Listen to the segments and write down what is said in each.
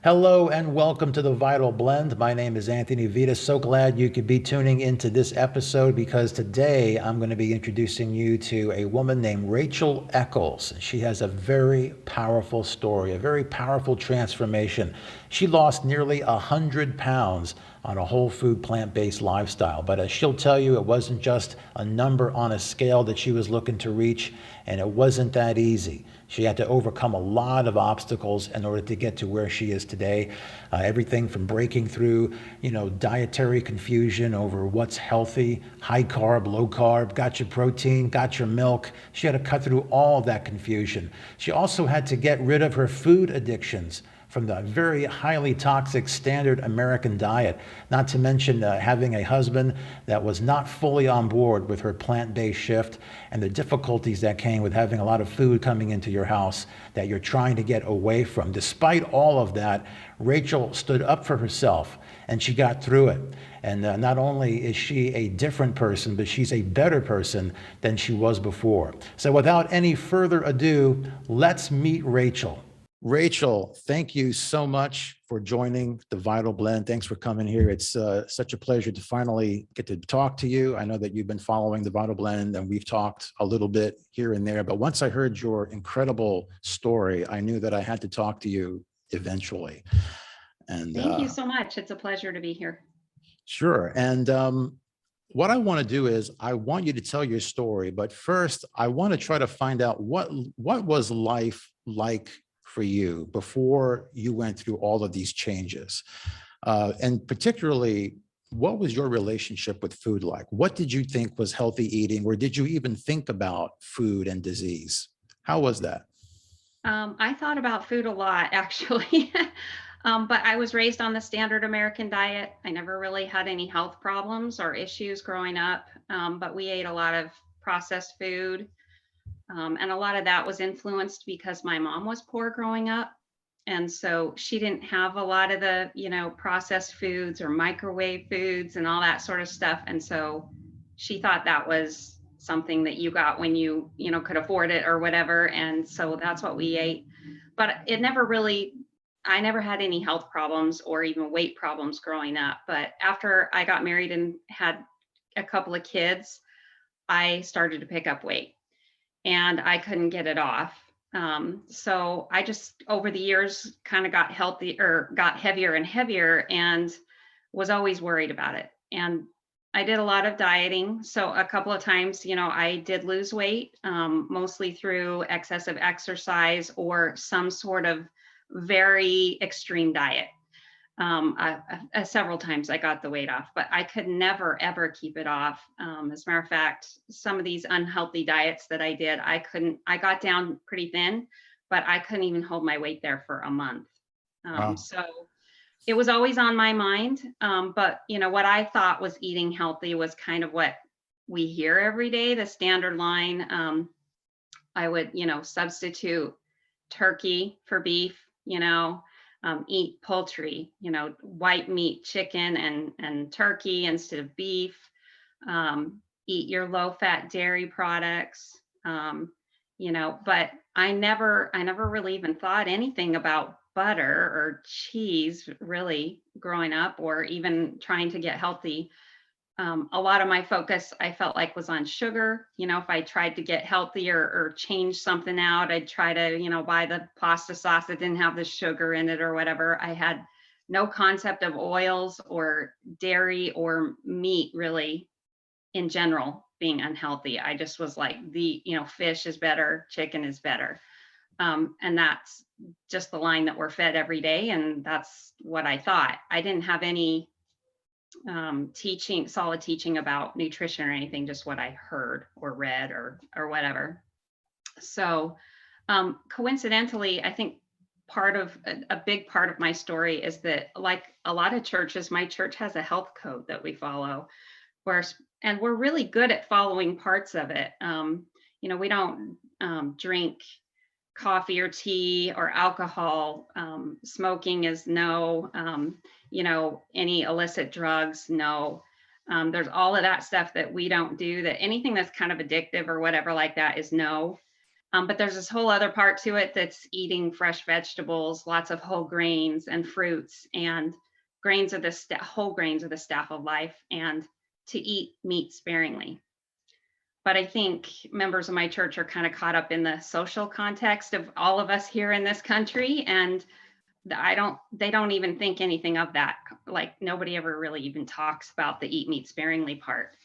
Hello and welcome to the Vital Blend. My name is Anthony Vita. So glad you could be tuning into this episode because today I'm going to be introducing you to a woman named Rachel Eccles. She has a very powerful story, a very powerful transformation. She lost nearly 100 pounds on a whole food, plant-based lifestyle. But as she'll tell you, it wasn't just a number on a scale that she was looking to reach, and it wasn't that easy. She had to overcome a lot of obstacles in order to get to where she is today. Everything from breaking through, dietary confusion over what's healthy, high carb, low carb, got your protein, got your milk. She had to cut through all of that confusion. She also had to get rid of her food addictions from the very highly toxic standard American diet, not to mention having a husband that was not fully on board with her plant-based shift and the difficulties that came with having a lot of food coming into your house that you're trying to get away from. Despite all of that, Rachel stood up for herself and she got through it. And not only is she a different person, but she's a better person than she was before. So without any further ado, let's meet Rachel. Rachel, thank you so much for joining the Vital Blend. Thanks for coming here. It's such a pleasure to finally get to talk to you. I know that you've been following the Vital Blend and we've talked a little bit here and there, but once I heard your incredible story, I knew that I had to talk to you eventually. And Thank you so much. It's a pleasure to be here. Sure. And what I want to do is I want you to tell your story, but first I want to try to find out what was life like for you before you went through all of these changes? And particularly, what was your relationship with food like? What did you think was healthy eating, or did you even think about food and disease? How was that? I thought about food a lot, actually. But I was raised on the standard American diet. I never really had any health problems or issues growing up, but we ate a lot of processed food. And a lot of that was influenced because my mom was poor growing up. And so she didn't have a lot of the, processed foods or microwave foods and all that sort of stuff. And so she thought that was something that you got when you could afford it or whatever. And so that's what we ate. But it never really, I never had any health problems or even weight problems growing up. But after I got married and had a couple of kids, I started to pick up weight and I couldn't get it off. So I just over the years kind of got healthy or got heavier and heavier and was always worried about it. And I did a lot of dieting. So a couple of times, I did lose weight, mostly through excessive exercise or some sort of very extreme diet. Several times I got the weight off, but I could never, ever keep it off. As a matter of fact, some of these unhealthy diets that I did, I got down pretty thin, but I couldn't even hold my weight there for a month. Wow. So it was always on my mind. But what I thought was eating healthy was kind of what we hear every day, the standard line. I would, substitute turkey for beef, eat poultry, white meat, chicken and turkey instead of beef, eat your low fat dairy products, but I never really even thought anything about butter or cheese really growing up or even trying to get healthy. A lot of my focus I felt like was on sugar. If I tried to get healthier or change something out, I'd try to, buy the pasta sauce that didn't have the sugar in it or whatever. I had no concept of oils or dairy or meat really in general being unhealthy. I just was like fish is better, chicken is better. And that's just the line that we're fed every day. And that's what I thought. I didn't have any solid teaching about nutrition or anything, just what I heard or read or whatever. So coincidentally, I think a big part of my story is that, like a lot of churches, my church has a health code that we follow, and we're really good at following parts of it. We don't drink coffee or tea or alcohol. Smoking is no. Any illicit drugs, no. There's all of that stuff that we don't do. That anything that's kind of addictive or whatever like that is no. But there's this whole other part to it that's eating fresh vegetables, lots of whole grains and fruits, and whole grains are the staff of life, and to eat meat sparingly. But I think members of my church are kind of caught up in the social context of all of us here in this country, and they don't even think anything of that. Like nobody ever really even talks about the eat meat sparingly part.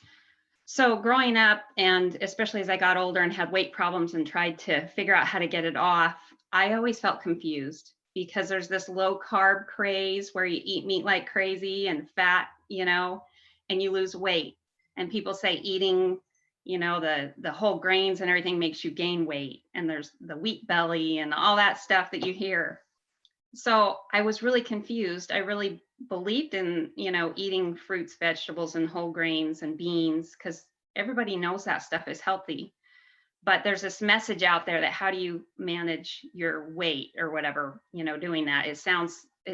So growing up, and especially as I got older and had weight problems and tried to figure out how to get it off, I always felt confused because there's this low carb craze where you eat meat like crazy and fat, and you lose weight. And people say eating, the whole grains and everything makes you gain weight. And there's the wheat belly and all that stuff that you hear. So I was really confused. I really believed in, eating fruits, vegetables, and whole grains and beans because everybody knows that stuff is healthy. But there's this message out there that how do you manage your weight or whatever, doing that? It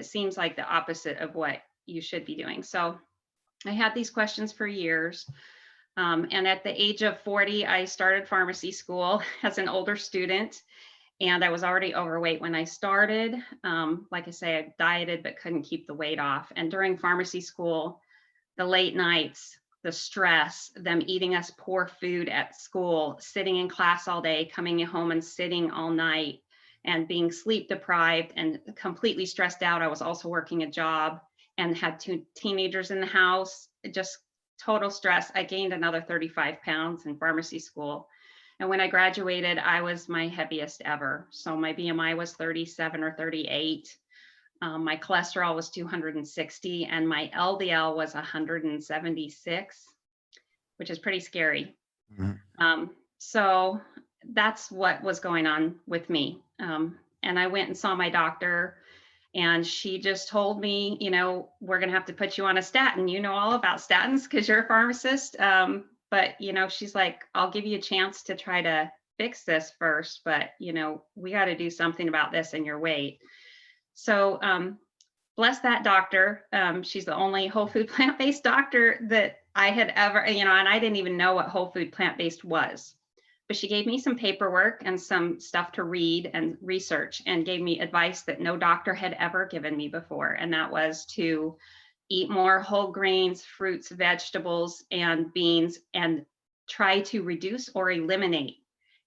seems like the opposite of what you should be doing. So I had these questions for years. And at the age of 40, I started pharmacy school as an older student. And I was already overweight when I started. Like I say, I dieted but couldn't keep the weight off. And during pharmacy school, the late nights, the stress, them eating us poor food at school, sitting in class all day, coming home and sitting all night, and being sleep deprived and completely stressed out. I was also working a job and had two teenagers in the house, just total stress. I gained another 35 pounds in pharmacy school. And when I graduated, I was my heaviest ever. So my BMI was 37 or 38. My cholesterol was 260 and my LDL was 176, which is pretty scary. So that's what was going on with me. And I went and saw my doctor, and she just told me, we're going to have to put you on a statin. You know all about statins because you're a pharmacist. But, she's like, I'll give you a chance to try to fix this first, but, we got to do something about this and your weight. So bless that doctor. She's the only whole food plant-based doctor that I had ever, and I didn't even know what whole food plant-based was. But she gave me some paperwork and some stuff to read and research and gave me advice that no doctor had ever given me before. And that was to eat more whole grains, fruits, vegetables, and beans, and try to reduce or eliminate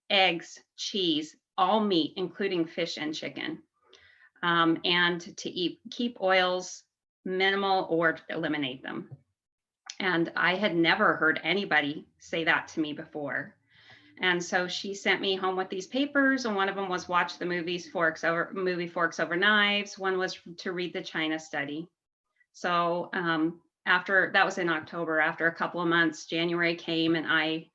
eggs, cheese, all meat, including fish and chicken, and to keep oils minimal or eliminate them. And I had never heard anybody say that to me before. And so she sent me home with these papers, and one of them was watch the movie Forks Over Knives. One was to read the China study. So after that was in October, after a couple of months, January came, and I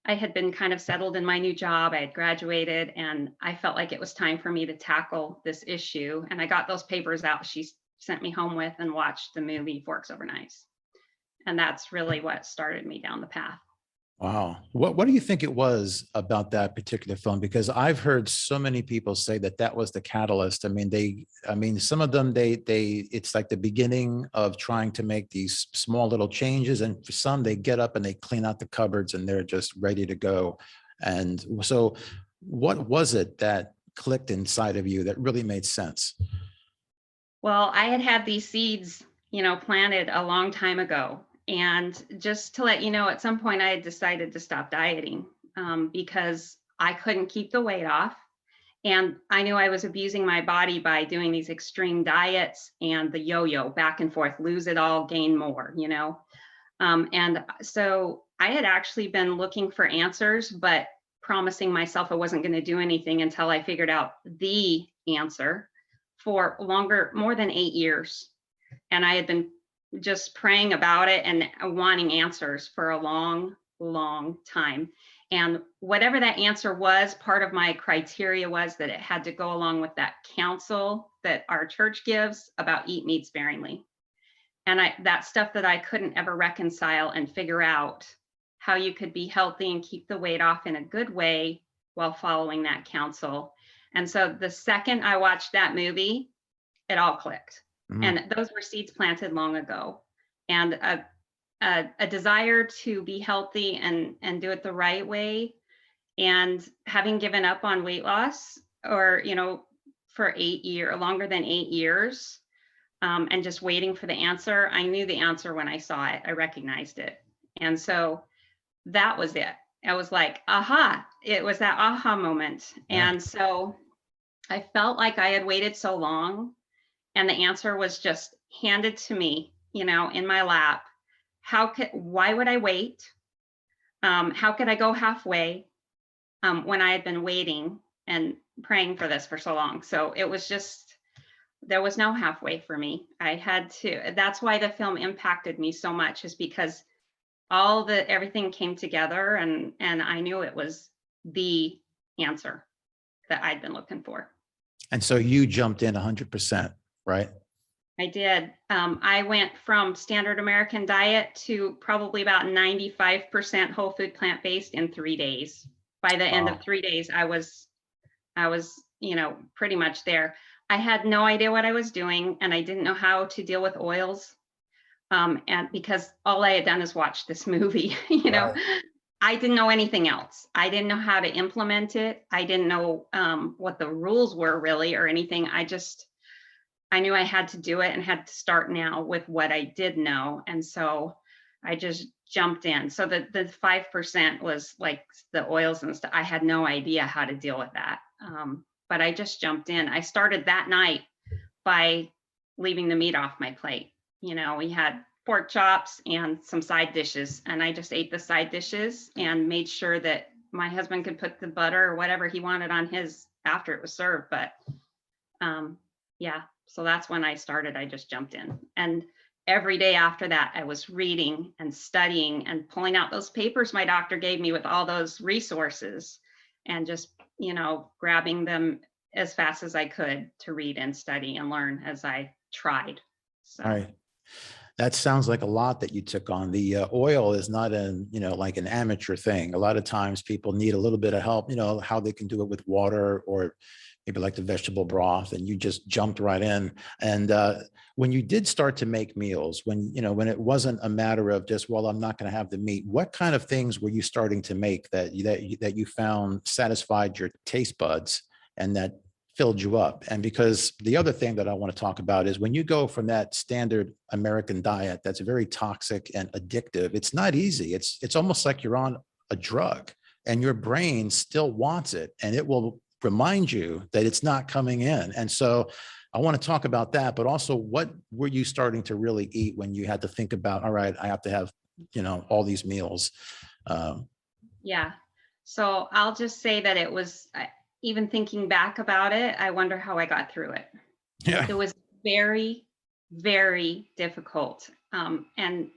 had been kind of settled in my new job. I had graduated, and I felt like it was time for me to tackle this issue. And I got those papers out she sent me home with and watched the movie Forks Over Knives. And that's really what started me down the path. Wow. What do you think it was about that particular film? Because I've heard so many people say that was the catalyst. I mean, some of them, it's like the beginning of trying to make these small little changes. And for some, they get up and they clean out the cupboards and they're just ready to go. And so what was it that clicked inside of you that really made sense? Well, I had these seeds, planted a long time ago. And just to let you know, at some point I had decided to stop dieting because I couldn't keep the weight off. And I knew I was abusing my body by doing these extreme diets and the yo-yo back and forth, lose it all, gain more, And so I had actually been looking for answers, but promising myself I wasn't going to do anything until I figured out the answer for more than 8 years. And I had been just praying about it and wanting answers for a long, long time. And whatever that answer was, part of my criteria was that it had to go along with that counsel that our church gives about eat meat sparingly. And that stuff that I couldn't ever reconcile and figure out how you could be healthy and keep the weight off in a good way while following that counsel. And so the second I watched that movie, it all clicked. And those were seeds planted long ago. And a desire to be healthy and do it the right way And having given up on weight loss, or, for 8 years, longer than 8 years, and just waiting for the answer, I knew the answer when I saw it. I recognized it. And so that was it. I was like, aha, it was that aha moment. Yeah. And so I felt like I had waited so long, and the answer was just handed to me, in my lap. Why would I wait? How could I go halfway, when I had been waiting and praying for this for so long? So it was just, there was no halfway for me. I had to, that's why the film impacted me so much, is because everything came together, and I knew it was the answer that I'd been looking for. And so you jumped in 100%, right? I did. I went from standard American diet to probably about 95% whole food plant-based in 3 days. By the end of Wow. 3 days, I was, pretty much there. I had no idea what I was doing, and I didn't know how to deal with oils. And because all I had done is watch this movie, Right. I didn't know anything else. I didn't know how to implement it. I didn't know what the rules were really, or anything. I knew I had to do it and had to start now with what I did know. And so I just jumped in. So the 5% was like the oils and stuff. I had no idea how to deal with that. But I just jumped in. I started that night by leaving the meat off my plate. We had pork chops and some side dishes, and I just ate the side dishes and made sure that my husband could put the butter or whatever he wanted on his after it was served. But yeah, so that's when I started. I just jumped in. And every day after that, I was reading and studying and pulling out those papers my doctor gave me with all those resources, and just, grabbing them as fast as I could to read and study and learn as I tried. So, All right. That sounds like a lot that you took on. The oil is not like an amateur thing. A lot of times people need a little bit of help, how they can do it with water, or maybe like the vegetable broth, and you just jumped right in. And when you did start to make meals, when it wasn't a matter of just, well, I'm not going to have the meat, what kind of things were you starting to make that you found satisfied your taste buds and that filled you up? And because the other thing that I want to talk about is when you go from that standard American diet that's very toxic and addictive, it's not easy. It's almost like you're on a drug, and your brain still wants it, and it will remind you that it's not coming in. And so I want to talk about that, but also what were you starting to really eat when you had to think about, all right, I have to have, all these meals. yeah. So I'll just say that it was, even thinking back about it, I wonder how I got through it. Yeah. It was very, very difficult. And,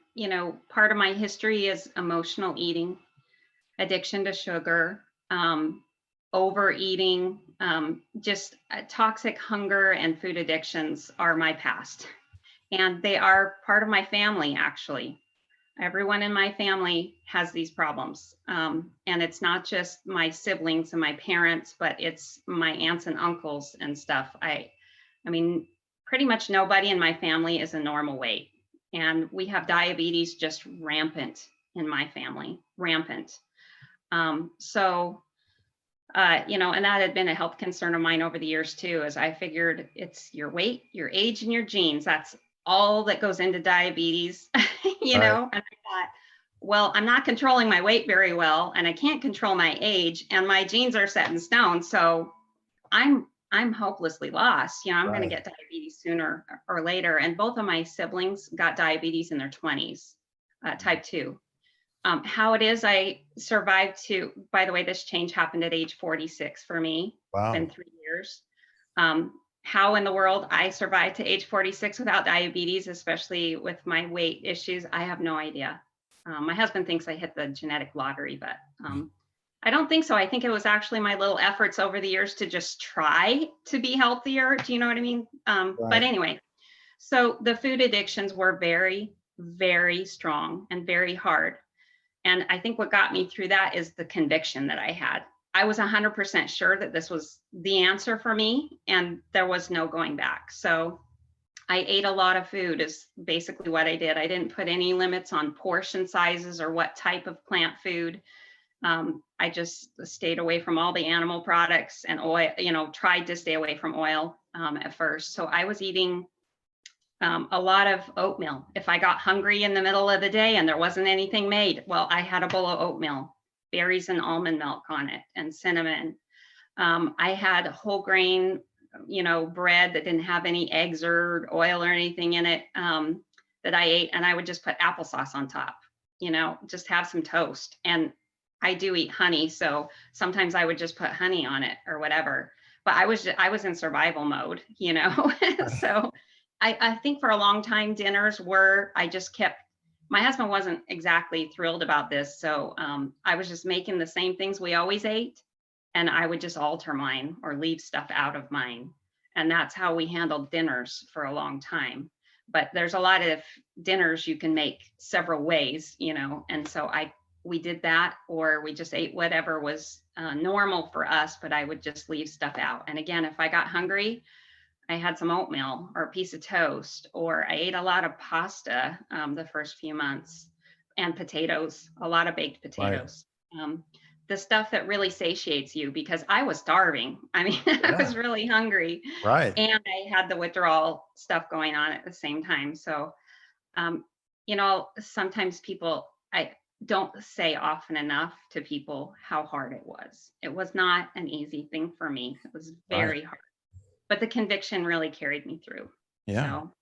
part of my history is emotional eating, addiction to sugar, overeating, just toxic hunger and food addictions are my past. And they are part of my family, actually. Everyone in my family has these problems. And it's not just my siblings and my parents, but it's my aunts and uncles and stuff. I mean, pretty much nobody in my family is a normal weight. And we have diabetes just rampant in my family, rampant. And that had been a health concern of mine over the years too, as I figured it's your weight, your age, and your genes. That's all that goes into diabetes, Right. And I thought, well, I'm not controlling my weight very well, and I can't control my age, and my genes are set in stone. So I'm hopelessly lost. I'm going to Right. get diabetes sooner or later. And both of my siblings got diabetes in their 20s, type 2. How it is I survived to, by the way, this change happened at age 46 for me. It's been Wow. 3 years. How in the world I survived to age 46 without diabetes, especially with my weight issues, I have no idea. My husband thinks I hit the genetic lottery, but I don't think so. I think it was actually my little efforts over the years to just try to be healthier. Do you know what I mean? But Right. anyway, so the food addictions were very, very strong and very hard. And I think what got me through that is the conviction that I had. I was 100% sure that this was the answer for me, and there was no going back. So I ate a lot of food is basically what I did. I didn't put any limits on portion sizes or what type of plant food. I just stayed away from all the animal products and oil, tried to stay away from oil at first. So I was eating a lot of oatmeal. If I got hungry in the middle of the day and there wasn't anything made, well, I had a bowl of oatmeal, berries and almond milk on it, and cinnamon. I had whole grain, bread that didn't have any eggs or oil or anything in it, that I ate, and I would just put applesauce on top, just have some toast. And I do eat honey, so sometimes I would just put honey on it or whatever. But I was in survival mode, So I think for a long time dinners were, I just kept, my husband wasn't exactly thrilled about this, so I was just making the same things we always ate, and I would just alter mine or leave stuff out of mine. And that's how we handled dinners for a long time. But there's a lot of dinners you can make several ways, and so we did that, or we just ate whatever was normal for us, but I would just leave stuff out. And again, if I got hungry, I had some oatmeal or a piece of toast, or I ate a lot of pasta the first few months, and potatoes, a lot of baked Right. potatoes. The stuff that really satiates you, because I was starving. I mean, I Yeah. was really hungry, Right. and I had the withdrawal stuff going on at the same time. So, sometimes I don't say often enough to people how hard it was. It was not an easy thing for me. It was Right. very hard, but the conviction really carried me through. Yeah. So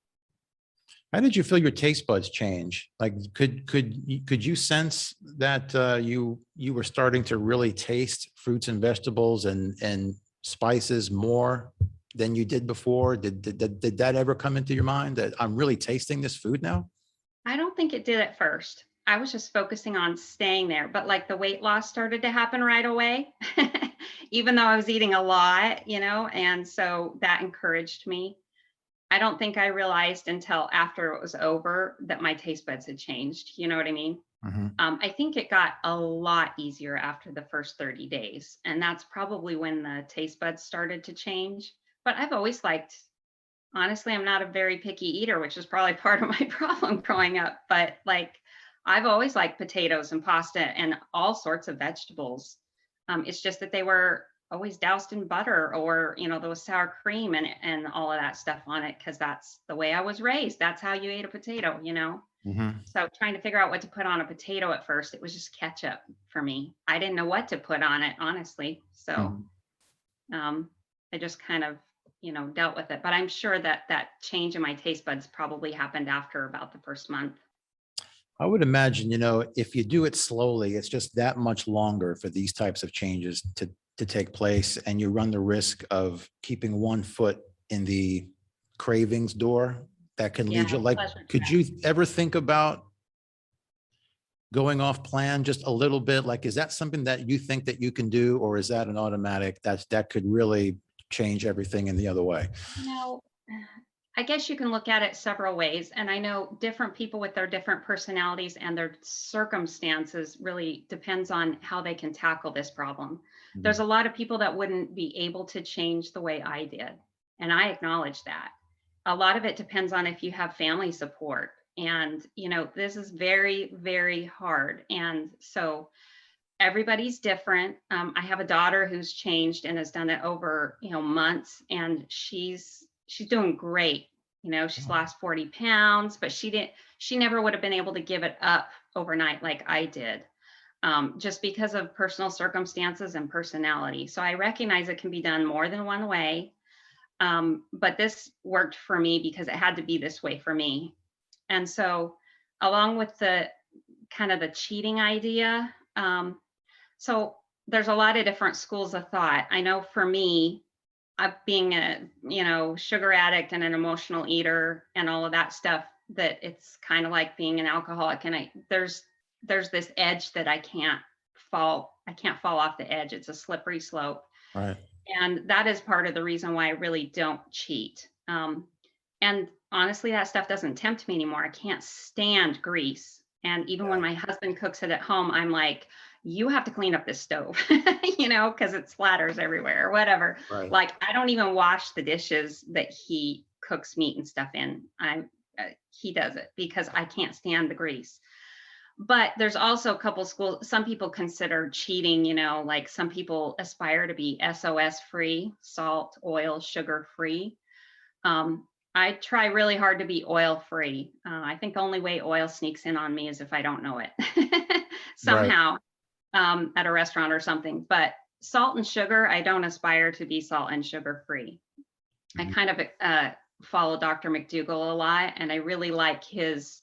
How did you feel your taste buds change? Like, could you sense that you were starting to really taste fruits and vegetables and spices more than you did before? Did that ever come into your mind that I'm really tasting this food now? I don't think it did at first. I was just focusing on staying there, but like the weight loss started to happen right away, even though I was eating a lot, and so that encouraged me. I don't think I realized until after it was over that my taste buds had changed. You know what I mean? Mhm. I think it got a lot easier after the first 30 days. And that's probably when the taste buds started to change. But I've always liked, honestly, I'm not a very picky eater, which is probably part of my problem growing up. But like, I've always liked potatoes and pasta and all sorts of vegetables. It's just that they were always doused in butter, or there was sour cream and all of that stuff on it, because that's the way I was raised. That's how you ate a potato. Mhm. So trying to figure out what to put on a potato at first, it was just ketchup for me. I didn't know what to put on it, honestly. So Mhm. um, I just kind of, dealt with it. But I'm sure that that change in my taste buds probably happened after about the first month. I would imagine, if you do it slowly, it's just that much longer for these types of changes to take place, and you run the risk of keeping one foot in the cravings door that can Yeah, lead you. Like, pleasure could trap. you ever think about going off plan just a little bit? Like, is that something that you think that you can do, or is that an automatic that could really change everything in the other way? You know, I guess you can look at it several ways. And I know different people with their different personalities and their circumstances really depends on how they can tackle this problem. There's Mhm. a lot of people that wouldn't be able to change the way I did. And I acknowledge that. A lot of it depends on if you have family support. And, this is very, very hard. And so everybody's different. I have a daughter who's changed and has done it over, months, and she's doing great. She's Oh, lost 40 pounds, but she never would have been able to give it up overnight like I did, just because of personal circumstances and personality. So I recognize it can be done more than one way. But this worked for me because it had to be this way for me. And so, along with the kind of the cheating idea, so there's a lot of different schools of thought. I know for me, being a, sugar addict and an emotional eater and all of that stuff, that it's kind of like being an alcoholic. And there's this edge that I can't fall off the edge. It's a slippery slope. right. And that is part of the reason why I really don't cheat. And honestly, that stuff doesn't tempt me anymore. I can't stand grease. And even when Yeah. my husband cooks it at home, I'm like, you have to clean up this stove, because it splatters everywhere or whatever. Right. Like, I don't even wash the dishes that he cooks meat and stuff in. He does it because I can't stand the grease. But there's also a couple schools, some people consider cheating, like some people aspire to be SOS free, salt, oil, sugar free. Um, I try really hard to be oil free. I think the only way oil sneaks in on me is if I don't know it Right. somehow, at a restaurant or something. But salt and sugar, I don't aspire to be salt and sugar free. I Mhm. kind of follow Dr. McDougall a lot, and I really like his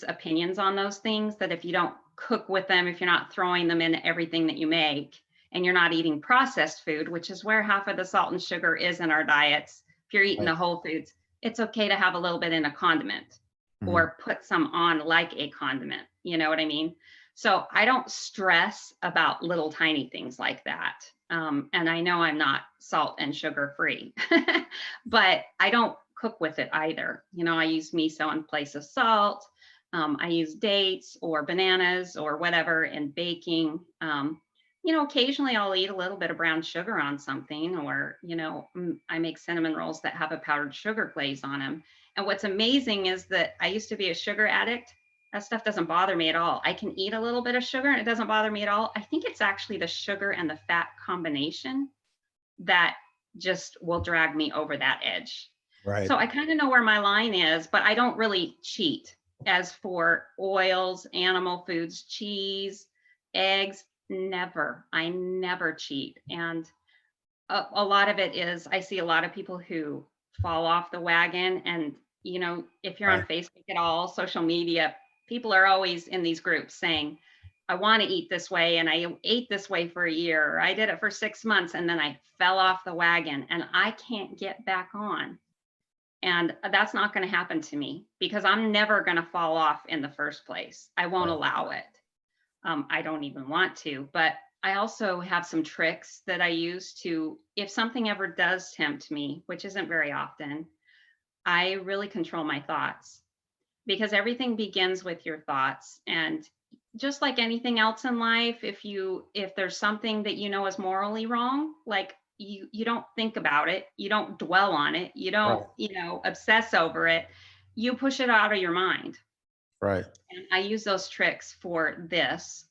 opinions on those things. That if you don't cook with them, if you're not throwing them in everything that you make, and you're not eating processed food, which is where half of the salt and sugar is in our diets, if you're eating Right. the whole foods, it's okay to have a little bit in a condiment Mhm. or put some on like a condiment. You know what I mean? So I don't stress about little tiny things like that. And I know I'm not salt and sugar free, but I don't cook with it either. I use miso in place of salt. I use dates or bananas or whatever in baking. Occasionally I'll eat a little bit of brown sugar on something, or, I make cinnamon rolls that have a powdered sugar glaze on them. And what's amazing is that I used to be a sugar addict. That stuff doesn't bother me at all. I can eat a little bit of sugar and it doesn't bother me at all. I think it's actually the sugar and the fat combination that just will drag me over that edge. Right. So I kind of know where my line is, but I don't really cheat. As for oils, animal foods, cheese, eggs, never. I never cheat. And a lot of it is I see a lot of people who fall off the wagon. And, if you're on Right. Facebook at all, social media, people are always in these groups saying, I want to eat this way. And I ate this way for a year. Or I did it for 6 months and then I fell off the wagon and I can't get back on. And that's not going to happen to me because I'm never going to fall off in the first place. I won't Right. allow it. I don't even want to. But I also have some tricks that I use to, if something ever does tempt me, which isn't very often, I really control my thoughts because everything begins with your thoughts. And just like anything else in life, if there's something that you know is morally wrong, like you don't think about it, you don't dwell on it, you don't, Right. obsess over it, you push it out of your mind. Right. And I use those tricks for this.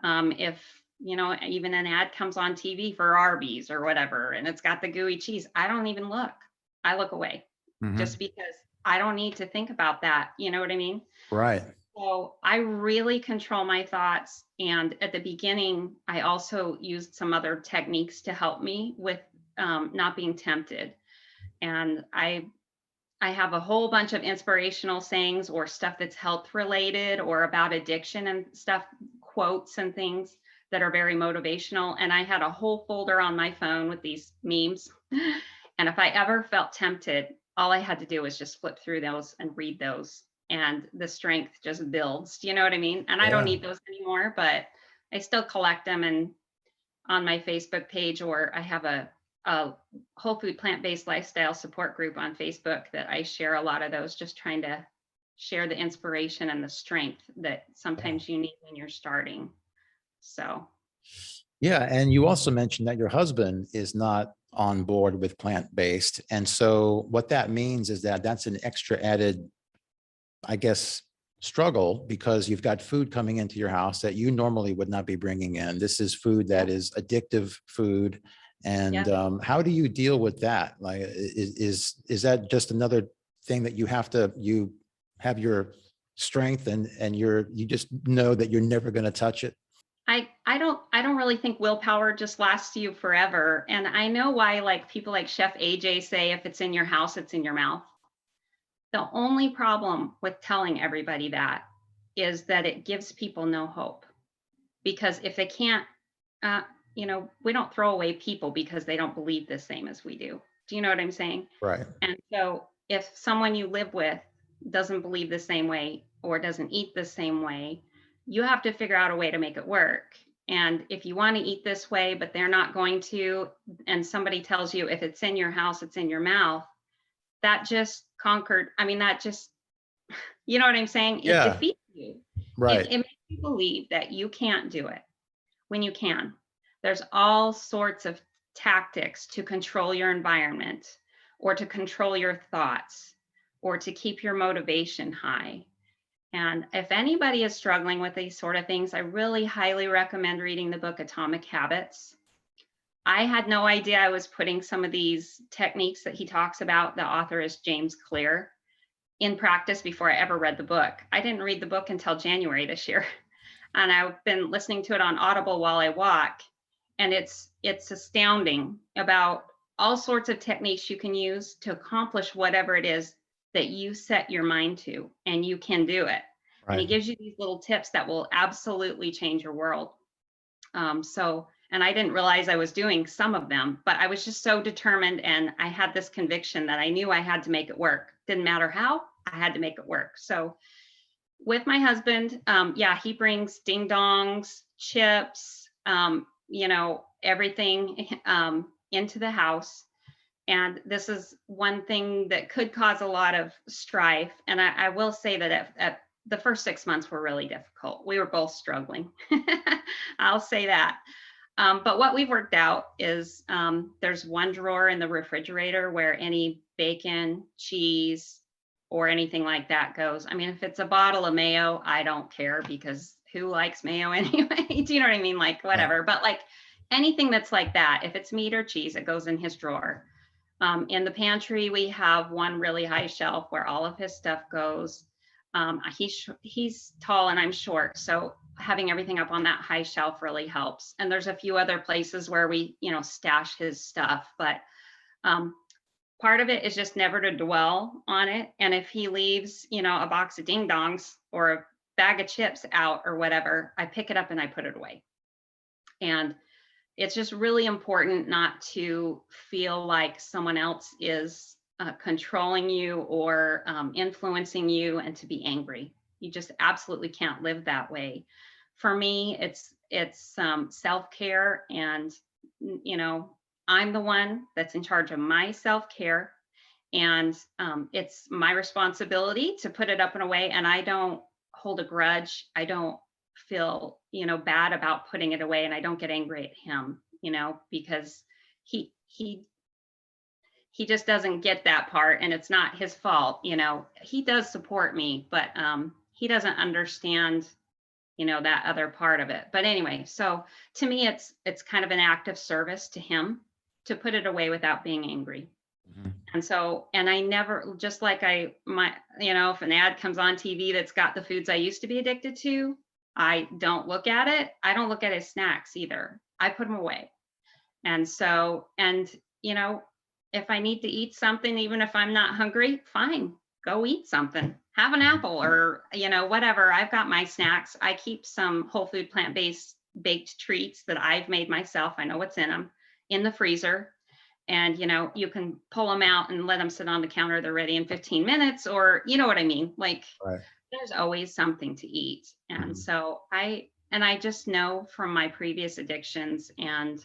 If even an ad comes on TV for Arby's or whatever, and it's got the gooey cheese, I don't even look. I look away just Mhm. because I don't need to think about that. You know what I mean? Right. So I really control my thoughts. And at the beginning, I also used some other techniques to help me with not being tempted. And I have a whole bunch of inspirational sayings or stuff that's health related or about addiction and stuff, quotes and things that are very motivational. And I had a whole folder on my phone with these memes. And if I ever felt tempted, all I had to do was just flip through those and read those. And the strength just builds. Do you know what I mean? And I don't Yeah. need those anymore, but I still collect them. And on my Facebook page, or I have a whole food plant-based lifestyle support group on Facebook that I share a lot of those, just trying to share the inspiration and the strength that Yeah. sometimes you need when you're starting. So Yeah. And you also mentioned that your husband is not on board with plant-based. And so what that means is that that's an extra added, I guess, struggle because you've got food coming into your house that you normally would not be bringing in. This is food that yep, is addictive food. And yep. how do you deal with that? Like, is that just another thing that you have your strength and you just know that you're never going to touch it? I don't really think willpower just lasts you forever. And I know why, like people like Chef AJ say, if it's in your house, it's in your mouth. The only problem with telling everybody that is that it gives people no hope. Because if they can't, uh, we don't throw away people because they don't believe the same as we do. Do you know what I'm saying? Right. And so if someone you live with doesn't believe the same way or doesn't eat the same way, you have to figure out a way to make it work. And if you want to eat this way, but they're not going to, and somebody tells you if it's in your house, it's in your mouth, that just conquered. I mean, that just, you know what I'm saying? It Yeah. defeats you. It, Right. it makes you believe that you can't do it when you can. There's all sorts of tactics to control your environment or to control your thoughts or to keep your motivation high. And if anybody is struggling with these sort of things, I really highly recommend reading the book Atomic Habits. I had no idea I was putting some of these techniques that he talks about, the author is James Clear, in practice before I ever read the book. I didn't read the book until January this year. And I've been listening to it on Audible while I walk. And it's astounding about all sorts of techniques you can use to accomplish whatever it is that you set your mind to, and you can do it. And he Right. gives you these little tips that will absolutely change your world. And I didn't realize I was doing some of them, but I was just so determined, and I had this conviction that I knew I had to make it work. Didn't matter how, I had to make it work. So with my husband, yeah, he brings ding dongs, chips, everything into the house. And this is one thing that could cause a lot of strife. And I will say that at the first 6 months were really difficult. We were both struggling. I'll say that. But what we've worked out is there's one drawer in the refrigerator where any bacon, cheese, or anything like that goes. I mean, if it's a bottle of mayo, I don't care, because who likes mayo anyway? Do you know what I mean? Like, Right. whatever. But like anything that's like that, if it's meat or cheese, it goes in his drawer. In the pantry, we have one really high shelf where all of his stuff goes. He's tall and I'm short, so having everything up on that high shelf really helps. And there's a few other places where we, stash his stuff, but part of it is just never to dwell on it. And if he leaves, a box of ding dongs or a bag of chips out or whatever, I pick it up and I put it away. And it's just really important not to feel like someone else is controlling you or influencing you, and to be angry. You just absolutely can't live that way. For me, it's self-care, and I'm the one that's in charge of my self-care, and it's my responsibility to put it up and away. And I don't hold a grudge. I don't feel bad about putting it away, and I don't get angry at him, because he he just doesn't get that part, and it's not his fault. He does support me, but he doesn't understand that other part of it. But anyway, so to me it's kind of an act of service to him to put it away without being angry. Mhm. And I never, just like if an ad comes on TV that's got the foods I used to be addicted to, I don't look at it. I don't look at his snacks either. I put them away. And so, if I need to eat something, even if I'm not hungry, fine, go eat something. Have an apple or, whatever. I've got my snacks. I keep some whole food plant-based baked treats that I've made myself. I know what's in them, in the freezer. And you can pull them out and let them sit on the counter. They're ready in 15 minutes, or you know what I mean? Like, Right. there's always something to eat. And Mhm. so I just know from my previous addictions and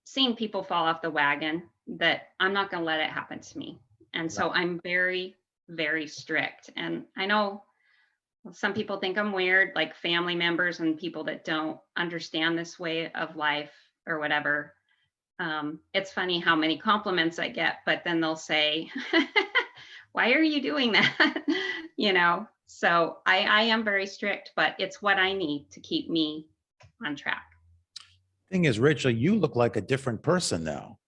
seeing people fall off the wagon that I'm not going to let it happen to me. And Right. so I'm very, very strict. And I know some people think I'm weird, like family members and people that don't understand this way of life or whatever. It's funny how many compliments I get, but then they'll say, why are you doing that? So I am very strict, but it's what I need to keep me on track. Thing is, Rachel, you look like a different person now.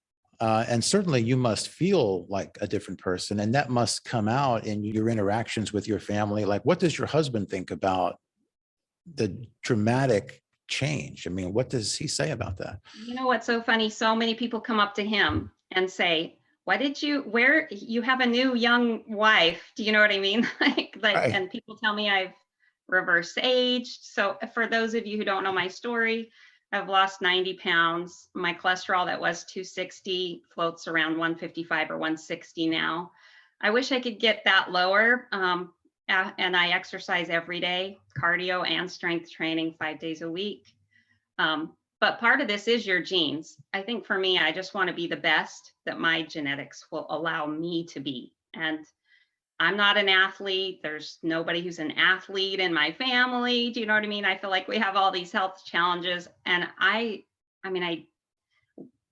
And certainly you must feel like a different person, and that must come out in your interactions with your family. Like, what does your husband think about the dramatic change? I mean, what does he say about that? You know what's so funny? So many people come up to him and say, where you have a new young wife? Do you know what I mean? Right. And people tell me I've reverse aged. So for those of you who don't know my story, I've lost 90 pounds. My cholesterol that was 260 floats around 155 or 160 now. I wish I could get that lower. And I exercise every day, cardio and strength training 5 days a week. But part of this is your genes. I think for me, I just want to be the best that my genetics will allow me to be. And I'm not an athlete. There's nobody who's an athlete in my family. Do you know what I mean? I feel like we have all these health challenges. And I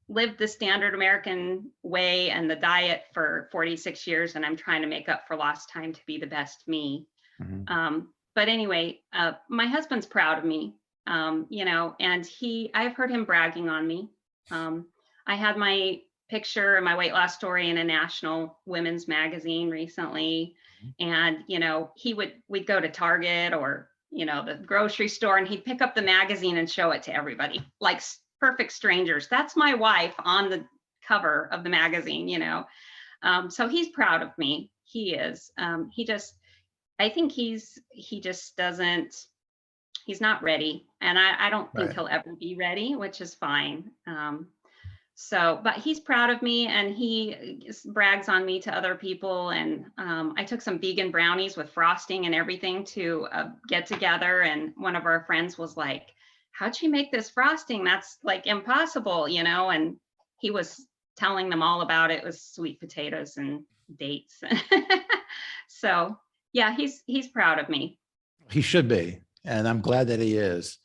lived the standard American way and the diet for 46 years, and I'm trying to make up for lost time to be the best me. Mhm. But anyway, my husband's proud of me, and I've heard him bragging on me. I had my picture and my weight loss story in a national women's magazine recently. And, we'd go to Target or, the grocery store, and he'd pick up the magazine and show it to everybody, like perfect strangers. That's my wife on the cover of the magazine. So he's proud of me. He is. I think he just doesn't, he's not ready. And I don't think Right. he'll ever be ready, which is fine. But he's proud of me, and he brags on me to other people. And I took some vegan brownies with frosting and everything to get together. And one of our friends was like, "How'd she make this frosting? That's like impossible." And he was telling them all about it. It was sweet potatoes and dates. So yeah, he's proud of me. He should be, and I'm glad that he is.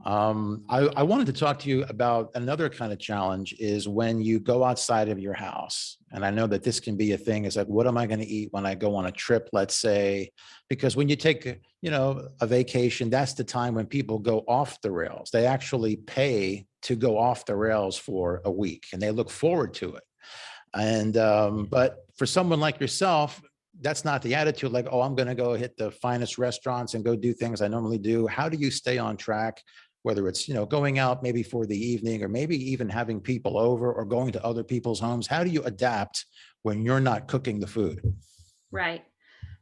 I wanted to talk to you about another kind of challenge is when you go outside of your house. And I know that this can be a thing. It's like, what am I going to eat when I go on a trip, let's say? Because when you take, a vacation, that's the time when people go off the rails. They actually pay to go off the rails for a week, and they look forward to it. And but for someone like yourself, that's not the attitude like, oh, I'm going to go hit the finest restaurants and go do things I normally do. How do you stay on track, whether it's, going out maybe for the evening or maybe even having people over or going to other people's homes? How do you adapt when you're not cooking the food? Right.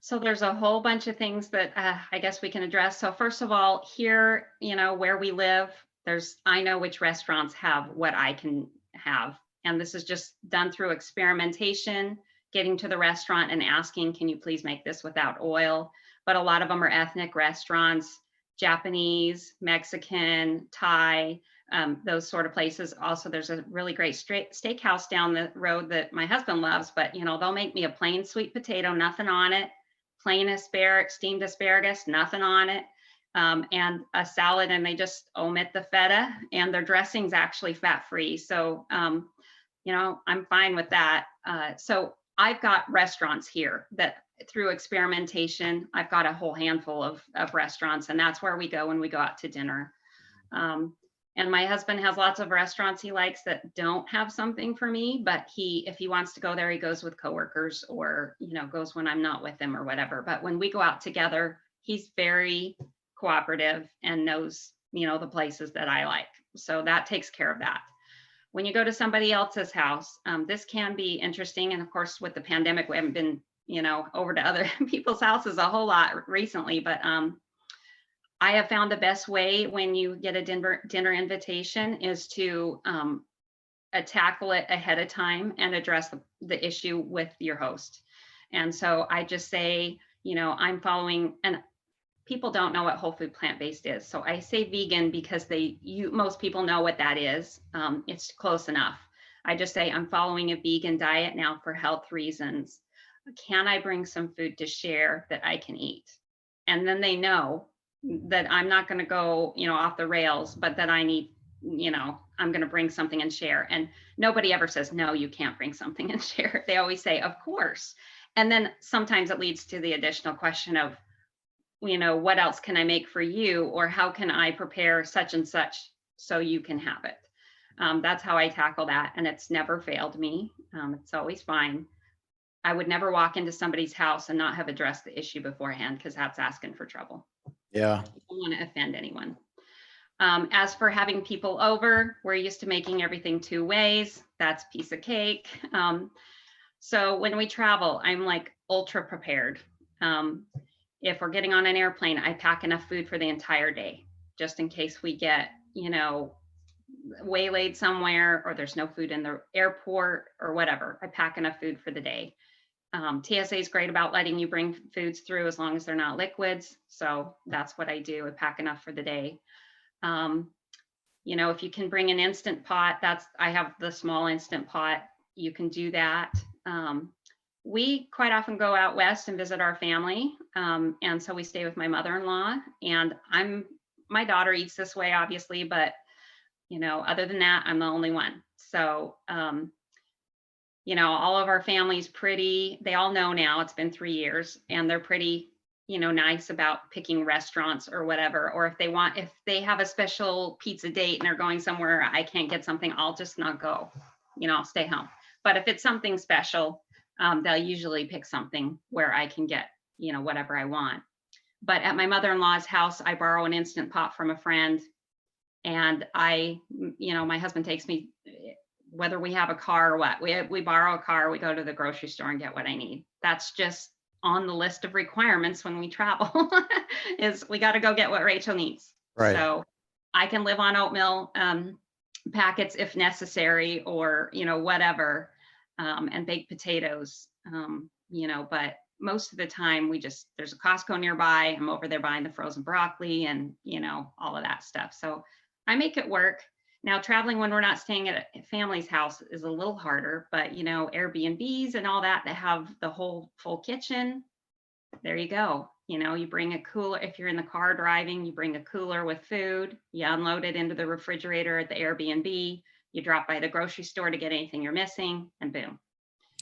So there's a whole bunch of things that I guess we can address. So first of all, here, where we live, I know which restaurants have what I can have. And this is just done through experimentation, getting to the restaurant and asking, can you please make this without oil? But a lot of them are ethnic restaurants, Japanese, Mexican, Thai, those sort of places. Also, there's a really great steakhouse down the road that my husband loves, but they'll make me a plain sweet potato, nothing on it, plain asparagus, steamed asparagus, nothing on it, and a salad, and they just omit the feta, and their dressing's actually fat-free. So, I'm fine with that. So I've got restaurants here that through experimentation, I've got a whole handful of restaurants, and that's where we go when we go out to dinner. Um, and my husband has lots of restaurants he likes that don't have something for me, but if he wants to go there, he goes with coworkers or, goes when I'm not with him or whatever. But when we go out together, he's very cooperative and knows, the places that I like. So that takes care of that. When you go to somebody else's house, this can be interesting. And of course, with the pandemic, we haven't been, over to other people's houses a whole lot recently, but I have found the best way when you get a dinner invitation is to tackle it ahead of time and address the issue with your host. And so I just say, I'm following, and people don't know what whole food plant-based is. So I say vegan because most people know what that is. It's close enough. I just say I'm following a vegan diet now for health reasons. Can I bring some food to share that I can eat? And then they know that I'm not going to go, off the rails, but that I need, I'm going to bring something and share. And nobody ever says, no, you can't bring something and share. They always say, of course. And then sometimes it leads to the additional question of, what else can I make for you? Or how can I prepare such and such so you can have it? That's how I tackle that. And it's never failed me. It's always fine. I would never walk into somebody's house and not have addressed the issue beforehand, because that's asking for trouble. Yeah. I don't want to offend anyone. As for having people over, we're used to making everything 2 ways. That's a piece of cake. So when we travel, I'm like ultra prepared. If we're getting on an airplane, I pack enough food for the entire day, just in case we get, waylaid somewhere or there's no food in the airport or whatever. I pack enough food for the day. TSA is great about letting you bring foods through as long as they're not liquids. So that's what I do. I pack enough for the day. If you can bring an instant pot, I have the small instant pot. You can do that. We quite often go out west and visit our family. And so we stay with my mother-in-law, and my daughter eats this way, obviously, but other than that, I'm the only one. So, all of our family's they all know now, it's been 3 years, and they're pretty, nice about picking restaurants or whatever, or if they have a special pizza date and they're going somewhere I can't get something, I'll just not go, I'll stay home. But if it's something special, they'll usually pick something where I can get, whatever I want. But at my mother-in-law's house, I borrow an Instant Pot from a friend, and my husband takes me, whether we have a car or what, we borrow a car, we go to the grocery store and get what I need. That's just on the list of requirements when we travel is we got to go get what Rachel needs. Right. So I can live on oatmeal packets if necessary, or, whatever, and baked potatoes, but most of the time there's a Costco nearby. I'm over there buying the frozen broccoli and, all of that stuff. So I make it work. Now, traveling when we're not staying at a family's house is a little harder, but, Airbnbs and all that have the whole full kitchen. There you go. You bring a cooler. If you're in the car driving, you bring a cooler with food, you unload it into the refrigerator at the Airbnb, you drop by the grocery store to get anything you're missing, and boom.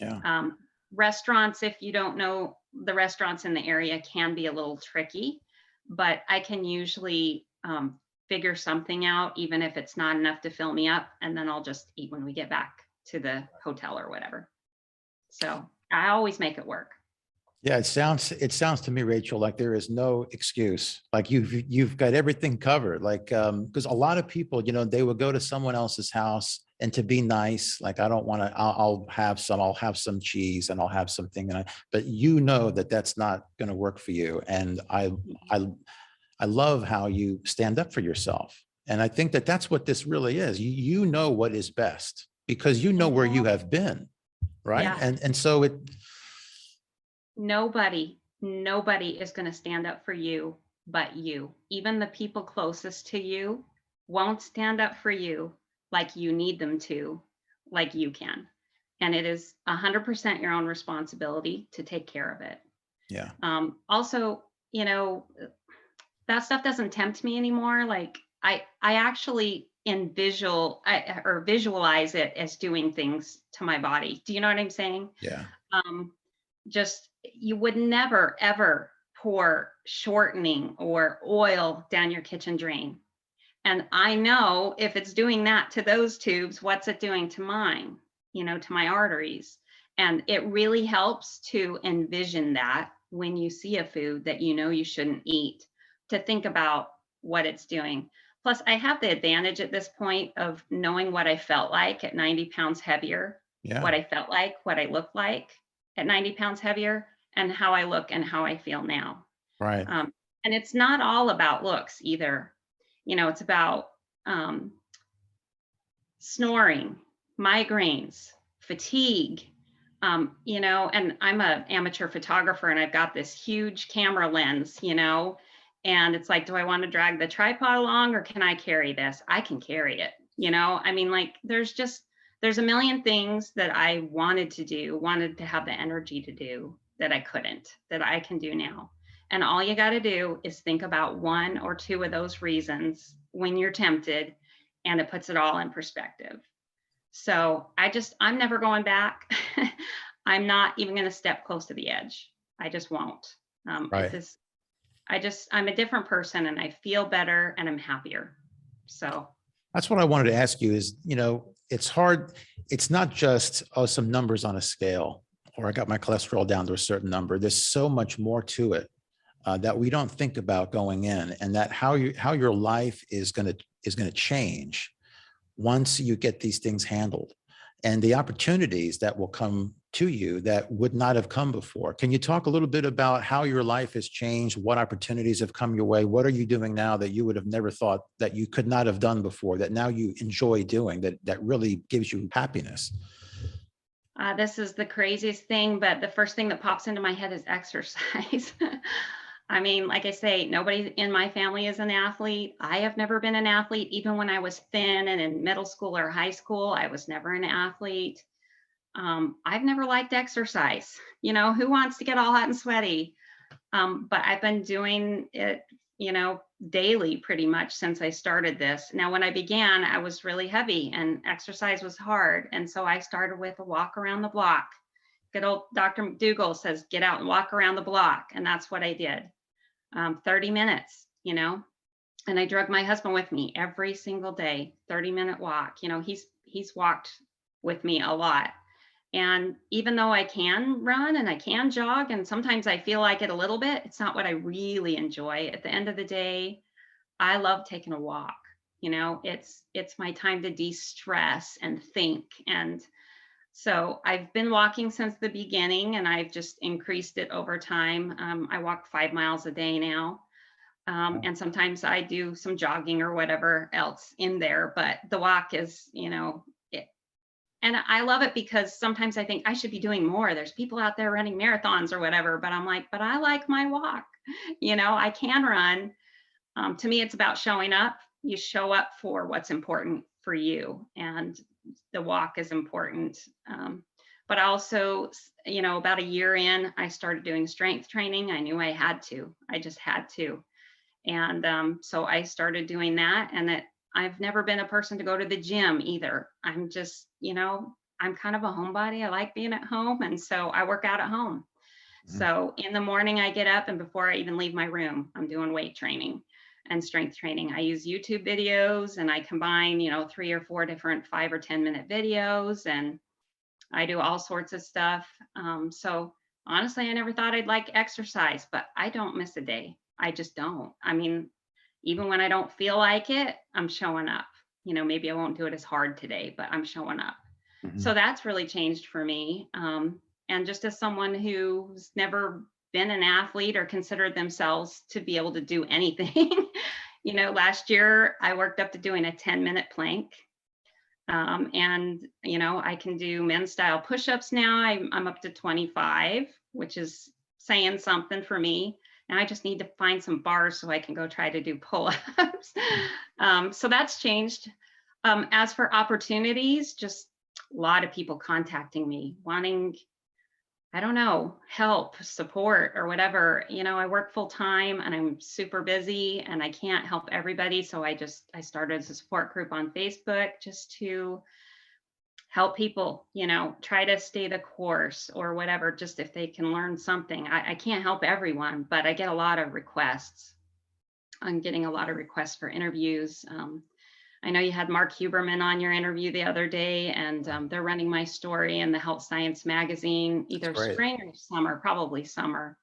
Yeah. Restaurants, if you don't know, the restaurants in the area can be a little tricky, but I can usually figure something out, even if it's not enough to fill me up, and then I'll just eat when we get back to the hotel or whatever. So I always make it work. Yeah, it sounds to me, Rachel, like there is no excuse. Like you've got everything covered. Like because a lot of people, they will go to someone else's house and to be nice, like I don't want to. I'll have some cheese and I'll have something, but that's not going to work for you. And I love how you stand up for yourself, and I think that's what this really is. You know what is best because you know where you have been, right? Yeah. And so it. Nobody is going to stand up for you but you. Even the people closest to you won't stand up for you like you need them to, like you can. And it is 100% your own responsibility to take care of it. Yeah. Also, that stuff doesn't tempt me anymore. Like I actually visualize it as doing things to my body. Do you know what I'm saying? Yeah. Just you would never ever pour shortening or oil down your kitchen drain, and I know if it's doing that to those tubes, what's it doing to mine, to my arteries. And it really helps to envision that when you see a food that you shouldn't eat, to think about what it's doing. Plus, I have the advantage at this point of knowing what I felt like at 90 pounds heavier, Yeah. what I felt like, what I looked like at 90 pounds heavier, and how I look and how I feel now. Right. And it's not all about looks either. It's about snoring, migraines, fatigue, and I'm an amateur photographer and I've got this huge camera lens, and it's like, do I want to drag the tripod along or can I carry this? I can carry it, I mean, like there's a million things that I wanted to have the energy to do that I couldn't, that I can do now. And all you got to do is think about one or two of those reasons when you're tempted, and it puts it all in perspective. So I'm never going back. I'm not even going to step close to the edge. I just won't. Right. I'm a different person and I feel better and I'm happier. So that's what I wanted to ask you is, it's hard. It's not just, some numbers on a scale, or I got my cholesterol down to a certain number. There's so much more to it that we don't think about going in, and that how your life is going to change once you get these things handled, and the opportunities that will come to you that would not have come before. Can you talk a little bit about how your life has changed? What opportunities have come your way? What are you doing now that you would have never thought that you could not have done before, that now you enjoy doing, that really gives you happiness? This is the craziest thing, but the first thing that pops into my head is exercise. I mean, like I say, nobody in my family is an athlete. I have never been an athlete. Even when I was thin and in middle school or high school, I was never an athlete. I've never liked exercise. Who wants to get all hot and sweaty? But I've been doing it, daily pretty much since I started this. Now, when I began, I was really heavy and exercise was hard. And so I started with a walk around the block. Good old Dr. McDougall says, get out and walk around the block. And that's what I did. 30 minutes, and I drug my husband with me every single day, 30-minute walk. He's walked with me a lot. And even though I can run and I can jog, and sometimes I feel like it a little bit, it's not what I really enjoy. At the end of the day, I love taking a walk. It's my time to de-stress and think. And so I've been walking since the beginning, and I've just increased it over time. I walk 5 miles a day now. And sometimes I do some jogging or whatever else in there, but the walk is, and I love it because sometimes I think I should be doing more. There's people out there running marathons or whatever, but I'm like, but I like my walk. I can run. To me, it's about showing up. You show up for what's important for you, and the walk is important. But also, about a year in, I started doing strength training. I knew I had to. I just had to. And so I started doing that. And I've never been a person to go to the gym either. I'm just, I'm kind of a homebody. I like being at home. And so I work out at home. Mhm. So in the morning, I get up, and before I even leave my room, I'm doing weight training and strength training. I use YouTube videos, and I combine, 3 or 4 different 5 or 10 minute videos, and I do all sorts of stuff. So honestly, I never thought I'd like exercise, but I don't miss a day. I just don't. I mean, even when I don't feel like it, I'm showing up. Maybe I won't do it as hard today, but I'm showing up. So Mhm. that's really changed for me. And just as someone who's never been an athlete or considered themselves to be able to do anything, last year I worked up to doing a 10-minute plank. And, I can do men's style push-ups now. I'm up to 25, which is saying something for me. And I just need to find some bars so I can go try to do pull-ups. So that's changed. As for opportunities, just a lot of people contacting me, wanting, I don't know, help, support, or whatever. I work full time and I'm super busy and I can't help everybody. So I started a support group on Facebook just to help people, try to stay the course or whatever, just if they can learn something. I can't help everyone, but I get a lot of requests. I'm getting a lot of requests for interviews. I know you had Mark Huberman on your interview the other day, and they're running my story in the Health Science magazine, That's either great. spring or summer, probably summer.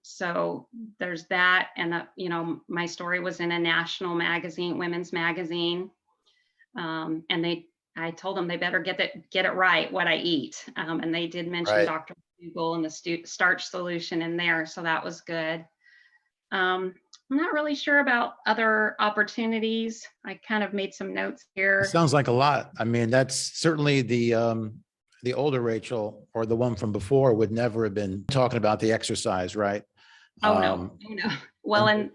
So there's that. And, my story was in a national magazine, women's magazine. And I told them they better get it right, what I eat. And they did mention Right. Dr. Google and the starch solution in there. So that was good. I'm not really sure about other opportunities. I kind of made some notes It here. sounds like a lot. I mean, that's certainly the older Rachel or the one from before would never have been talking about the exercise, right? Oh no, Um, oh no. Well, and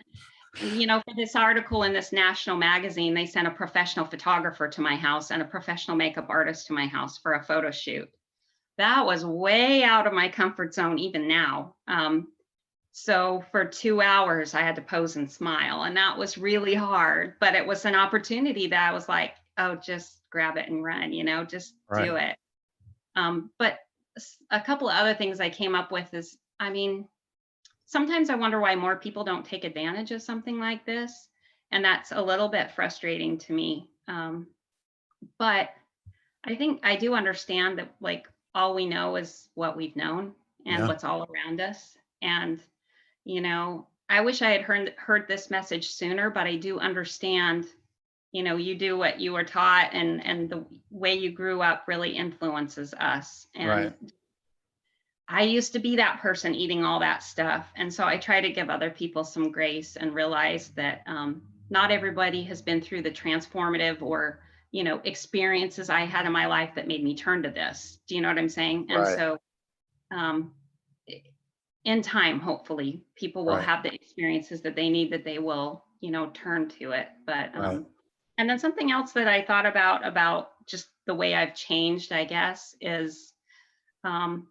and for this article in this national magazine, they sent a professional photographer to my house and a professional makeup artist to my house for a photo shoot. That was way out of my comfort zone, even now. So for 2 hours, I had to pose and smile, and that was really hard. But it was an opportunity that I was like, oh, just grab it and run, just do right. it. But a couple of other things I came up with is, I mean, sometimes I wonder why more people don't take advantage of something like this. And that's a little bit frustrating to me. But I think I do understand that, like, all we know is what we've known and Yeah. what's all around us. And, I wish I had heard this message sooner, but I do understand, you do what you were taught, and the way you grew up really influences us. Right. And I used to be that person eating all that stuff. And so I try to give other people some grace and realize that not everybody has been through the transformative or, experiences I had in my life that made me turn to this. Do you know what I'm saying? And Right. so um, in time, hopefully, people will Right. have the experiences that they need, that they will, turn to it. But, Right. and then something else that I thought about just the way I've changed, I guess, is, um,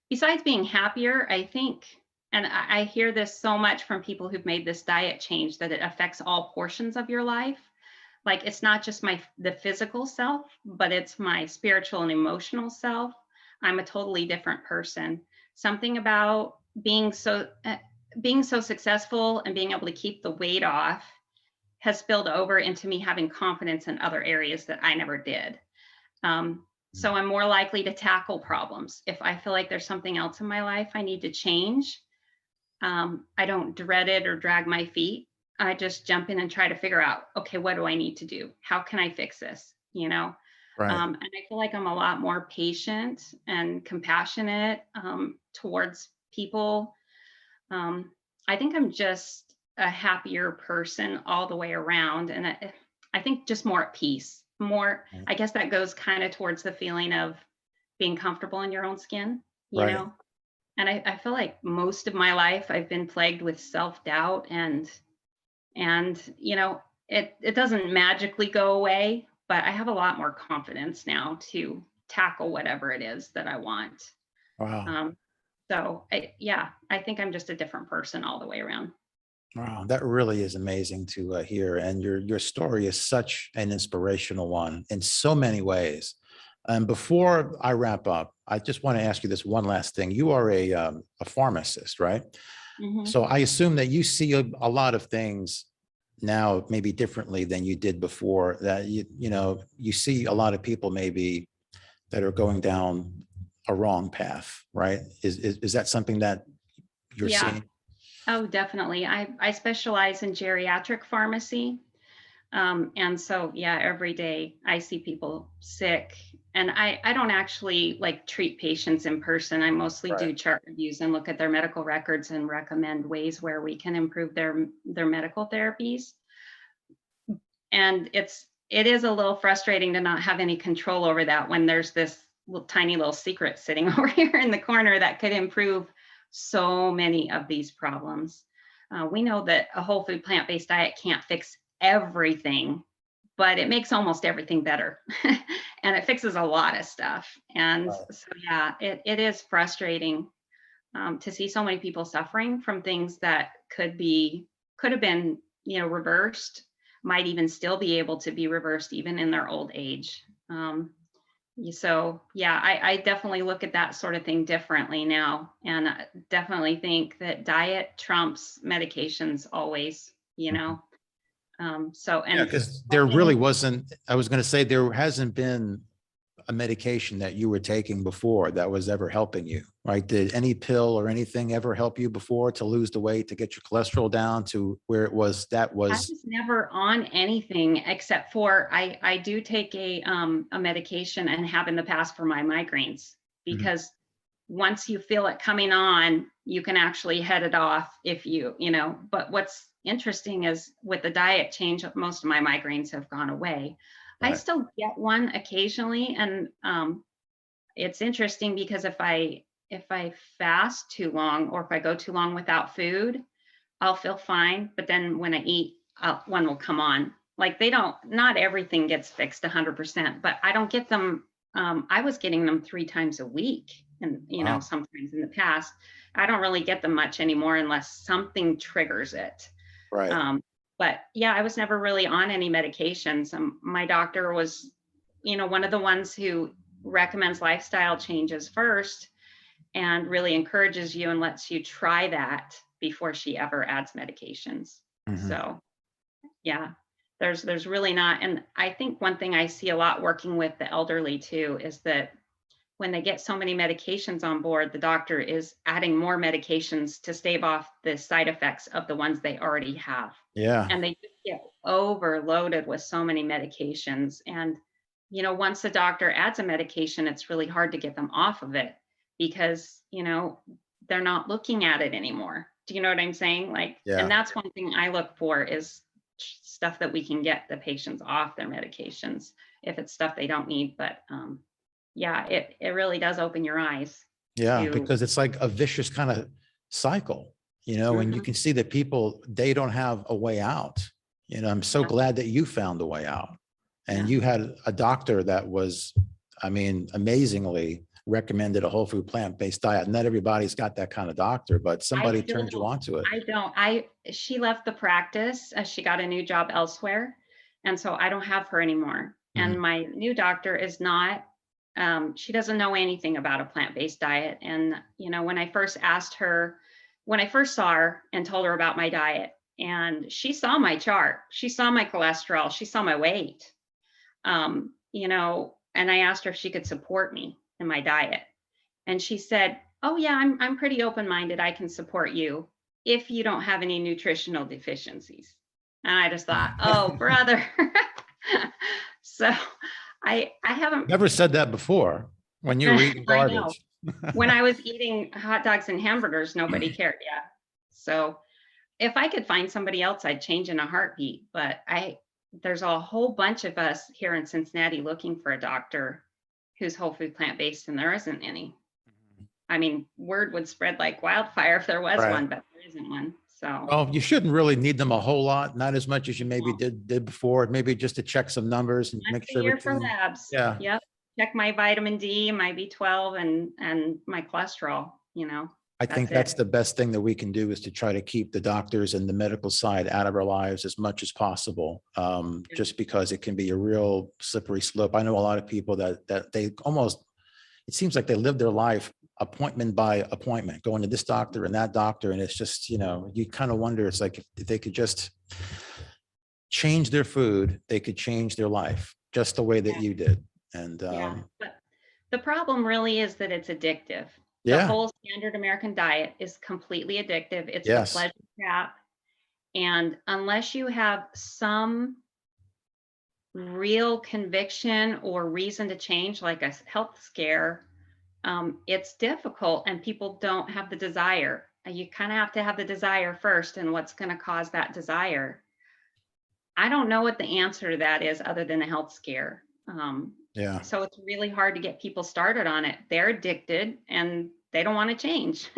besides being happier, I think, and I hear this so much from people who've made this diet change, that it affects all portions of your life. Like, it's not just the physical self, but it's my spiritual and emotional self. I'm a totally different person. Something about being so being so successful and being able to keep the weight off has spilled over into me having confidence in other areas that I never did. So I'm more likely to tackle problems. If I feel like there's something else in my life I need to change, I don't dread it or drag my feet. I just jump in and try to figure out, okay, what do I need to do? How can I fix this? You know? Right. And I feel like I'm a lot more patient and compassionate towards people. I think I'm just a happier person all the way around. And I think just more at peace. More, Right. I guess that goes kind of towards the feeling of being comfortable in your own skin, you Right. know? And I feel like most of my life I've been plagued with self-doubt and it doesn't magically go away, but I have a lot more confidence now to tackle whatever it is that I want. Wow. Um, yeah, I think I'm just a different person all the way around. Wow, that really is amazing to hear, and your story is such an inspirational one in so many ways. And before I wrap up, I just want to ask you this one last thing. You are a pharmacist, right? Hmm. So I assume that you see a lot of things now, maybe differently than you did before. That you see a lot of people maybe that are going down a wrong path, right? Is that something that you're Yeah. seeing? Oh, definitely. I specialize in geriatric pharmacy. And so, yeah, every day I see people sick, and I don't actually like treat patients in person. I mostly Right. do chart reviews and look at their medical records and recommend ways where we can improve their medical therapies. And it is a little frustrating to not have any control over that when there's this tiny little secret sitting over here in the corner that could improve so many of these problems. We know that a whole food plant-based diet can't fix everything, but it makes almost everything better. And it fixes a lot of stuff. And Right. so, yeah, it is frustrating to see so many people suffering from things that could have been, reversed, might even still be able to be reversed even in their old age. So yeah, I definitely look at that sort of thing differently now, and I definitely think that diet trumps medications always. So Yeah, and because one there really thing, wasn't, I was going to say, there hasn't been a medication that you were taking before that was ever helping you, right? Did any pill or anything ever help you before to lose the weight, to get your cholesterol down to where it was, that I was, was never on anything except for I do take a medication and have in the past for my migraines, Mhm. because once you feel it coming on, you can actually head it off if but what's interesting is with the diet change, most of my migraines have gone away. I Right. still get one occasionally, and it's interesting because if I fast too long or if I go too long without food, I'll feel fine, but then when I eat, one will come on. Like not everything gets fixed 100%, but I don't get them. I was getting them 3 times a week, and Wow. sometimes in the past, I don't really get them much anymore unless something triggers it. Right. Um, but yeah, I was never really on any medications. My doctor was, one of the ones who recommends lifestyle changes first and really encourages you and lets you try that before she ever adds medications. Mhm. So yeah, there's really not. And I think one thing I see a lot working with the elderly too is that when they get so many medications on board, the doctor is adding more medications to stave off the side effects of the ones they already have. Yeah. And they just get overloaded with so many medications. And, once the doctor adds a medication, it's really hard to get them off of it because, they're not looking at it anymore. Do you know what I'm saying? Like, and Yeah. that's one thing I look for is stuff that we can get the patients off their medications if it's stuff they don't need. But yeah, it really does open your eyes Yeah. to. Because it's like a vicious kind of cycle, and you Mhm, can see that people, they don't have a way out. I'm so yeah, glad that you found a way out. And yeah. you had a doctor that was, I mean, amazingly recommended a whole food plant-based diet. Not everybody's got that kind of doctor, but I somebody still turned you don't. on to it. I don't. She left the practice as she got a new job elsewhere, and so I don't have her anymore. And Mhm. my new doctor is not. She doesn't know anything about a plant-based diet. And when I first asked her, when I first saw her and told her about my diet, and she saw my chart, she saw my cholesterol, she saw my weight, and I asked her if she could support me in my diet. And she said, "Oh yeah, I'm pretty open-minded. I can support you if you don't have any nutritional deficiencies." And I just thought, "Oh, brother." So I haven't Never said that before when you were eating I know. garbage. When I was eating hot dogs and hamburgers, nobody cared. Yeah. So if I could find somebody else, I'd change in a heartbeat. But there's a whole bunch of us here in Cincinnati looking for a doctor who's whole food plant based, and there isn't any. I mean, word would spread like wildfire if there was Right. one, but there isn't one. So Well, you shouldn't really need them a whole lot, not as much as you maybe well, did before, maybe just to check some numbers and once make a sure year for everything. labs. Yeah. Yep. Check my vitamin D, my B12, and my cholesterol. I That's think it. that's the best thing that we can do, is to try to keep the doctors and the medical side out of our lives as much as possible. Yeah. Just because it can be a real slippery slope. I know a lot of people that they almost, it seems like they live their life appointment by appointment, going to this doctor and that doctor. And it's just, you kind of wonder, it's like if they could just change their food, they could change their life just the way that Yeah. you did. And Yeah. But the problem really is that it's addictive. The yeah, whole standard American diet is completely addictive. It's the yes, pleasure trap. And unless you have some real conviction or reason to change, like a health scare, it's difficult and people don't have the desire. You kind of have to have the desire first, and what's going to cause that desire. I don't know what the answer to that is other than a health scare. yeah, So it's really hard to get people started on it. They're addicted and they don't want to change.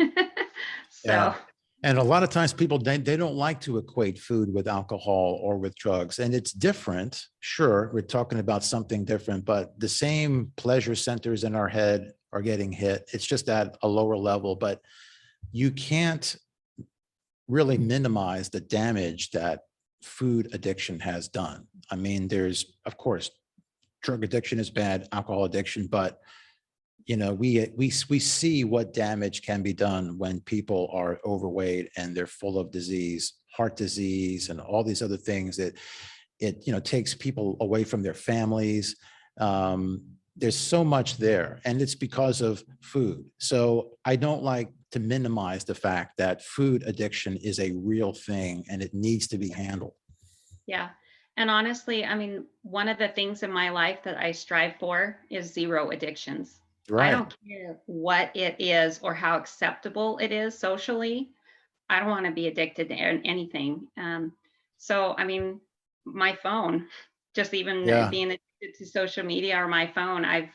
yeah. So, And a lot of times people, they don't like to equate food with alcohol or with drugs. And it's different. Sure, we're talking about something different, but the same pleasure centers in our head are getting hit. It's just at a lower level, but you can't really minimize the damage that food addiction has done. I mean, there's, of course, drug addiction is bad, alcohol addiction, but we see what damage can be done when people are overweight and they're full of disease, heart disease, and all these other things that it takes people away from their families. There's so much there, and it's because of food. So I don't like to minimize the fact that food addiction is a real thing and it needs to be handled. yeah. And honestly, I mean, one of the things in my life that I strive for is zero addictions. I Right. don't care what it is or how acceptable it is socially. I don't want to be addicted to anything. So, I mean, my phone, just even Yeah. being addicted to social media or my phone, I've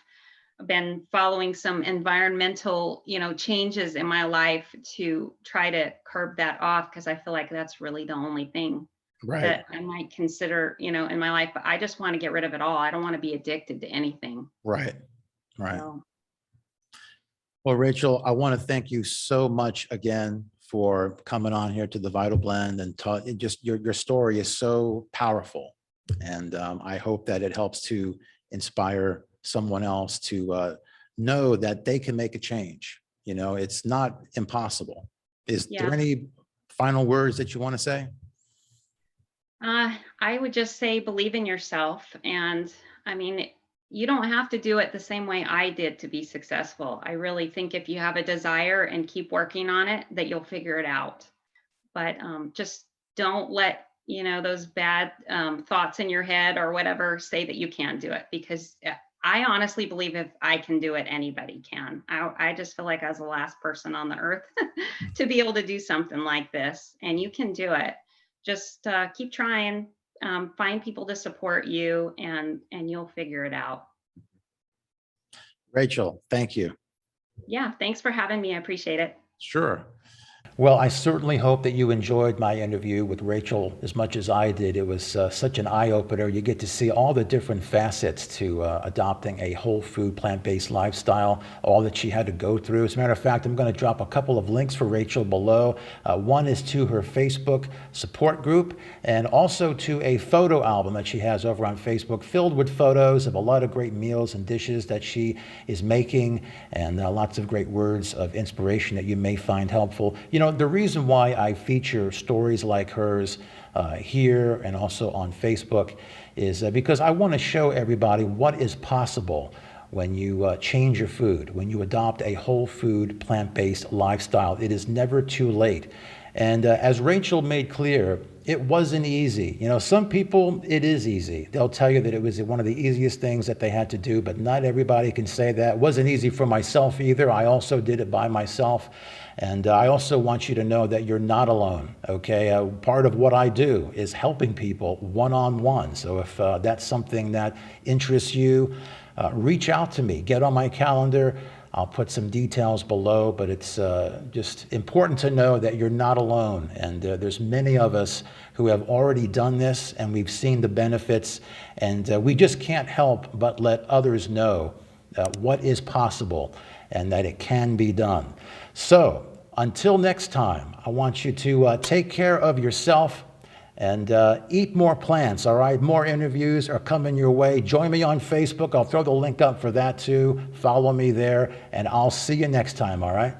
been following some environmental, changes in my life to try to curb that off, because I feel like that's really the only thing Right. that I might consider, in my life. But I just want to get rid of it all. I don't want to be addicted to anything. Right. Right. So, Well, Rachel, I want to thank you so much again for coming on here to the Vital Blend and just your story is so powerful. And I hope that it helps to inspire someone else to know that they can make a change. It's not impossible. Is yeah. there any final words that you want to say? I would just say believe in yourself. And I mean, you don't have to do it the same way I did to be successful. I really think if you have a desire and keep working on it, that you'll figure it out. But just don't let, those bad thoughts in your head or whatever say that you can't do it, because I honestly believe if I can do it, anybody can. I just feel like I was the last person on the earth to be able to do something like this, and you can do it. Just keep trying, find people to support you, and you'll figure it out. Rachel, thank you. Yeah, thanks for having me. I appreciate it. Sure. Well, I certainly hope that you enjoyed my interview with Rachel as much as I did. It was such an eye-opener. You get to see all the different facets to adopting a whole food, plant-based lifestyle, all that she had to go through. As a matter of fact, I'm going to drop a couple of links for Rachel below. One is to her Facebook support group, and also to a photo album that she has over on Facebook filled with photos of a lot of great meals and dishes that she is making, and lots of great words of inspiration that you may find helpful. You know, the reason why I feature stories like hers here and also on Facebook is because I want to show everybody what is possible when you change your food, when you adopt a whole food, plant-based lifestyle. It is never too late. And as Rachel made clear, it wasn't easy. You know, some people, it is easy. They'll tell you that it was one of the easiest things that they had to do, but not everybody can say that. It wasn't easy for myself either. I also did it by myself. And I also want you to know that you're not alone, okay? Part of what I do is helping people one-on-one. So if that's something that interests you, reach out to me, get on my calendar. I'll put some details below, but it's just important to know that you're not alone. And there's many of us who have already done this, and we've seen the benefits, and we just can't help but let others know what is possible and that it can be done. So until next time, I want you to take care of yourself and eat more plants, all right? More interviews are coming your way. Join me on Facebook. I'll throw the link up for that too. Follow me there, and I'll see you next time, all right?